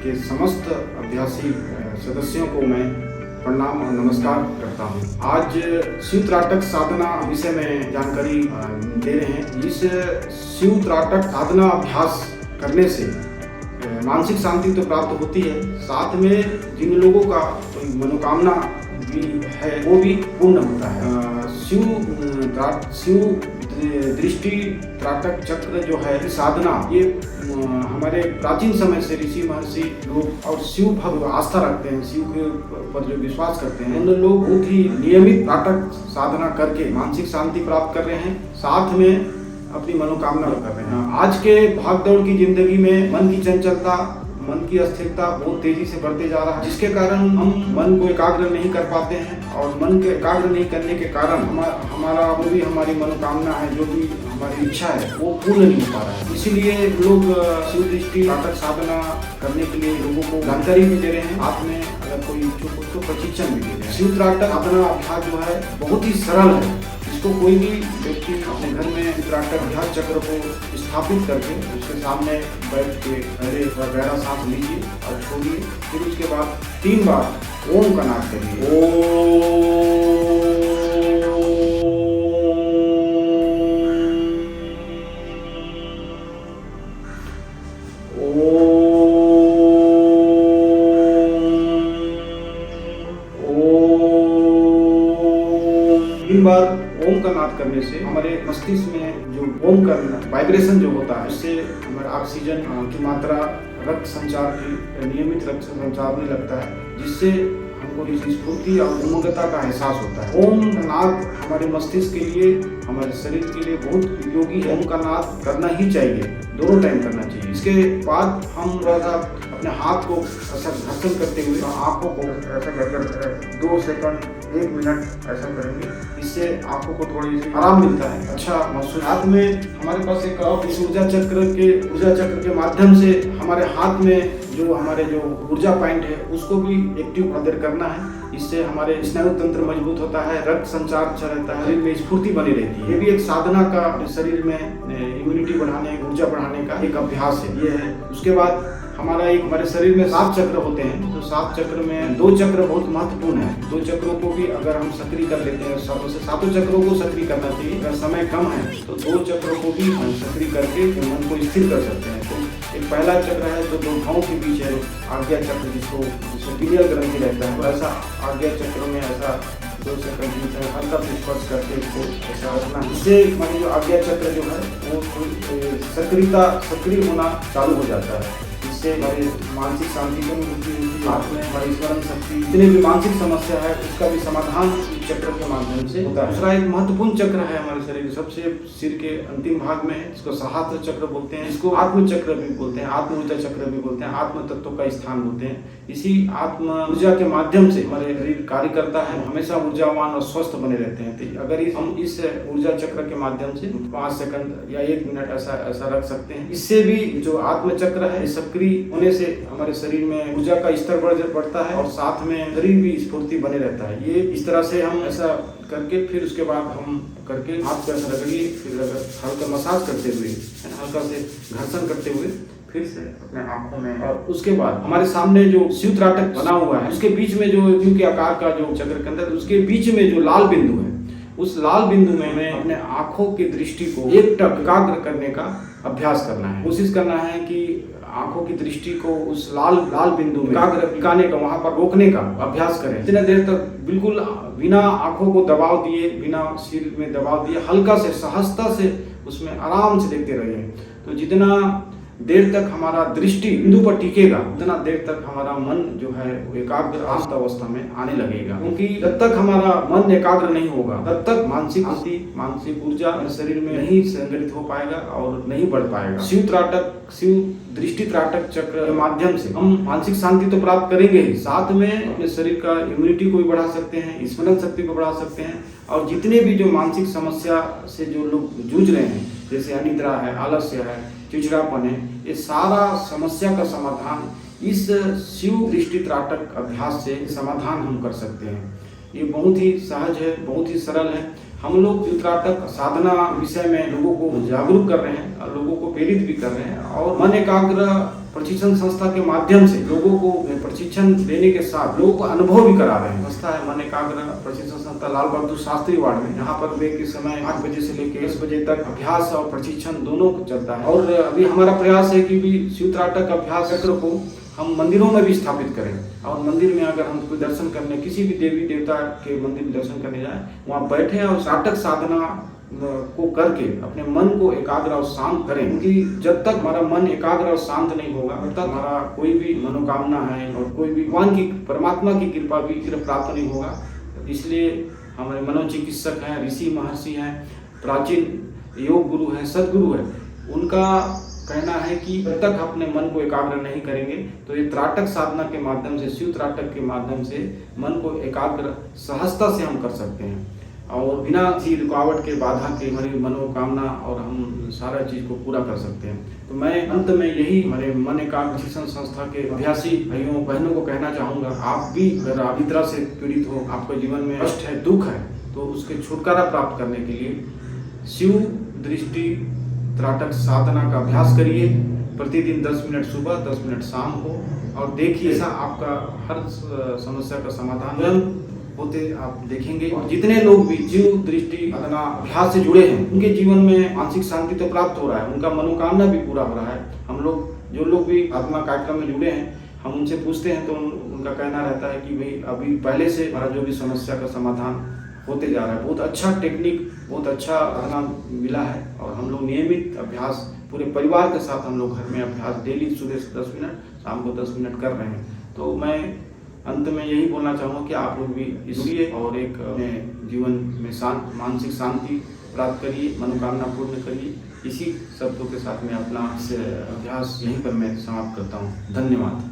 के समस्त अभ्यासी सदस्यों को मैं प्रणाम और नमस्कार करता हूँ। आज शिव त्राटक साधना विषय में जानकारी दे रहे हैं। इस शिव त्राटक साधना अभ्यास करने से मानसिक शांति तो प्राप्त होती है, साथ में जिन लोगों का कोई मनोकामना भी है वो भी पूर्ण होता है। शिव दृष्टि त्राटक चक्र जो है साधना, ये हमारे प्राचीन समय से ऋषि महर्षि लोग और शिव भक्त आस्था रखते हैं, शिव के पर जो विश्वास करते हैं, उन लोग बहुत ही नियमित त्राटक साधना करके मानसिक शांति प्राप्त कर रहे हैं, साथ में अपनी मनोकामना कर रहे हैं। आज के भागदौड़ की जिंदगी में मन की चंचलता, मन की अस्थिरता बहुत तेजी से बढ़ते जा रहा है, जिसके कारण हम मन को एकाग्र नहीं कर पाते हैं और मन के एकाग्र नहीं करने के कारण हमारा जो भी हमारी मनोकामना है, जो भी हमारी इच्छा है, वो पूर्ण नहीं हो पा रहा है। इसीलिए लोग शिव दृष्टि त्राटक साधना करने के लिए लोगों को जानकारी भी दे रहे हैं, साथ में अगर कोई इच्छुक हो तो प्रशिक्षण भी दे रहे हैं। शिव त्राटक साधना अभ्यास जो है बहुत ही सरल है। इसको कोई भी व्यक्ति अपने घर में त्राटक अभ्यास चक्र को स्थापित करके उसके सामने बैठ के गहरा सांस लीजिए और छोड़िए। फिर उसके बाद 3 बार ओम का नाद करिए। तीन बार ओम का नाद करने से हमारे मस्तिष्क में जो ओम का वाइब्रेशन जो होता है, उससे हमारे ऑक्सीजन की मात्रा, रक्त संचार की नियमित रक्त संचार में लगता है, जिससे हमको इस स्फूर्ति और उमंगता का एहसास होता है। ओम का नाद हमारे मस्तिष्क के लिए, हमारे शरीर के लिए बहुत उपयोगी है। ओम का नाद करना ही चाहिए, दोनों टाइम करना चाहिए। इसके बाद हम अपने हाथ को ऐसा घर्षण करते हुए आंखों को ऐसा कर 2 सेकंड 1 मिनट ऐसा करेंगे। इससे आंखों को थोड़ी सी आराम मिलता है, अच्छा महसूस। हाथ में हमारे पास एक इस ऊर्जा चक्र के माध्यम से हमारे हाथ में जो हमारे जो ऊर्जा पॉइंट है उसको भी एक्टिव प्रदर्शन करना है। इससे हमारे स्नायु तंत्र मजबूत होता है, रक्त संचार अच्छा रहता है, शरीर में स्फूर्ति बनी रहती है। ये भी एक साधना का शरीर में इम्यूनिटी बढ़ाने, ऊर्जा बढ़ाने का एक अभ्यास है, ये है। उसके बाद हमारे शरीर में 7 चक्र होते हैं, तो 7 चक्र में 2 चक्र बहुत महत्वपूर्ण है। 2 चक्रों को भी अगर हम सक्रिय कर लेते हैं, 7 चक्रों को सक्रिय करना चाहिए। अगर समय कम है तो 2 चक्रों को भी हम सक्रिय करके मन को स्थिर कर सकते हैं। तो एक पहला चक्र है जो 2 भावों के बीच है, आज्ञा चक्र, जिसको पीनियल ग्रंथि रहता है। तो ऐसा आज्ञा चक्र में ऐसा 2 सेकंड हल्का से स्पर्श करके इसको ऐसा रखना। इससे हमारी जो आज्ञा चक्र जो है वो सक्रिय होना चालू हो जाता है। इससे हमारी मानसिक शांति को मिलती है, हाथ में हमारी स्मरण शक्ति, जितनी भी मानसिक समस्या है उसका भी समाधान इस चक्र के माध्यम से होता है। दूसरा एक महत्वपूर्ण चक्र है हमारे शरीर सबसे सिर के अंतिम भाग में है, इसको सहस्त्र चक्र बोलते हैं, इसको आत्म चक्र भी बोलते हैं, आत्म ऊर्जा चक्र भी बोलते हैं, आत्म तत्व का स्थान बोलते हैं। इसी आत्म ऊर्जा के माध्यम से हमारे शरीर कार्य करता है, हमेशा ऊर्जावान और स्वस्थ बने रहते हैं। तो अगर हम इस ऊर्जा चक्र के माध्यम से 5 सेकंड या 1 मिनट ऐसा रख सकते हैं, इससे भी जो आत्म चक्र है सक्रिय होने से हमारे शरीर में ऊर्जा का स्तर बढ़ता है और साथ में शरीर भी स्फूर्ति बने रहता है। ये इस तरह से हम ऐसा करके फिर उसके बाद हम करके हाथ को ऐसा रगड़िए, फिर हल्का मसाज करते हुए, हल्का से घर्षण करते हुए फिर से अपने आंखों में, और उसके बाद हमारे सामने जो शिव त्राटक बना हुआ है उसके बीच में जो शिव के आकार का जो चक्र के अंदर उसके बीच में जो लाल बिंदु है, उस लाल बिंदु में हमें अपने आंखों की दृष्टि को एकटक एकाग्र करने का अभ्यास करना है। कोशिश करना है कि आंखों की दृष्टि को उस लाल बिंदु में एकाग्र टिकाने का, वहां पर रोकने का अभ्यास करें। इतने देर तक बिल्कुल बिना आंखों को दबाव दिए, बिना सिर में दबाव दिए, हल्का से सहजता से उसमें आराम से देखते रहिए। तो जितना देर तक हमारा दृष्टि बिंदु पर टिकेगा उतना देर तक हमारा मन जो है वो एकाग्र अवस्था में आने लगेगा, क्योंकि जब तक हमारा मन एकाग्र नहीं होगा तब तक मानसिक ऊर्जा शरीर में नहीं संग्रहित हो पाएगा और नहीं बढ़ पाएगा। शिव दृष्टि त्राटक चक्र के माध्यम से हम मानसिक शांति तो प्राप्त करेंगे ही, साथ में अपने शरीर का इम्यूनिटी को भी बढ़ा सकते हैं, स्मरण शक्ति को बढ़ा सकते हैं, और जितने भी जो मानसिक समस्या से जो लोग जूझ रहे हैं, जैसे अनिद्रा है, आलस्य है, चिड़चिड़ापन है, ये सारा समस्या का समाधान इस शिव दृष्टि त्राटक अभ्यास से समाधान हम कर सकते हैं। ये बहुत ही सहज है, बहुत ही सरल है। हम लोग शिव त्राटक साधना विषय में लोगों को जागरूक कर रहे हैं और लोगों को प्रेरित भी कर रहे हैं, और मन एकाग्र प्रशिक्षण संस्था के माध्यम से लोगों को प्रशिक्षण देने के साथ लोगों को अनुभव भी करा रहे हैं। संस्था है मन एकाग्र प्रशिक्षण संस्था लाल बहादुर शास्त्री वार्ड में। यहाँ पर सुबह के समय 8 बजे से लेकर 10 बजे तक अभ्यास और प्रशिक्षण दोनों चलता है। और अभी हमारा प्रयास है कि भी शिव त्राटक अभ्यास चक्र को हम मंदिरों में भी स्थापित करें और मंदिर में अगर हम कोई दर्शन करने किसी भी देवी देवता के मंदिर में दर्शन करने जाए, वहाँ बैठे और त्राटक साधना को करके अपने मन को एकाग्र और शांत करें। क्योंकि जब तक हमारा मन एकाग्र और शांत नहीं होगा तब तक हमारा कोई भी मनोकामना है और कोई भी भगवान की परमात्मा की कृपा भी प्राप्त नहीं होगा। इसलिए हमारे मनोचिकित्सक हैं, ऋषि महर्षि हैं, प्राचीन योग गुरु हैं, सदगुरु हैं, उनका कहना है कि जब तक अपने मन को एकाग्र नहीं करेंगे तो ये त्राटक साधना के माध्यम से, शिव त्राटक के माध्यम से मन को एकाग्र सहजता से हम कर सकते हैं और बिना किसी रुकावट के, बाधा के हमारी मनोकामना और हम सारा चीज़ को पूरा कर सकते हैं। तो मैं अंत में यही हमारे मन एकाग्र प्रशिक्षण संस्था के अभ्यासी भाइयों बहनों को कहना चाहूँगा, आप भी अगर आप निद्रा से पीड़ित हो, आपके जीवन में कष्ट है, दुख है, तो उसके छुटकारा प्राप्त करने के लिए शिव दृष्टि त्राटक साधना का अभ्यास करिए। प्रतिदिन 10 मिनट सुबह, 10 मिनट शाम को, और देखिए ऐसा आपका हर समस्या का समाधान स्वयं होते आप देखेंगे। और जितने लोग भी शिव दृष्टि साधना अभ्यास से जुड़े हैं उनके जीवन में मानसिक शांति तो प्राप्त हो रहा है, उनका मनोकामना भी पूरा हो रहा है। हम लोग जो लोग भी साधना कार्यक्रम में जुड़े हैं, हम उनसे पूछते हैं तो उनका कहना रहता है कि भाई अभी पहले से हमारा जो भी समस्या का समाधान होते जा रहा है। बहुत अच्छा टेक्निक, बहुत अच्छा साधना मिला है और हम लोग नियमित अभ्यास पूरे परिवार के साथ हम लोग घर में अभ्यास डेली सुबह से 10 मिनट, शाम को 10 मिनट कर रहे हैं। तो मैं अंत में यही बोलना चाहूँगा कि आप लोग भी इसलिए और एक जीवन में मानसिक शांति प्राप्त करिए, मनोकामना पूर्ण करिए। इसी शब्दों के साथ मैं अपना अभ्यास यहीं पर मैं समाप्त करता हूँ। धन्यवाद।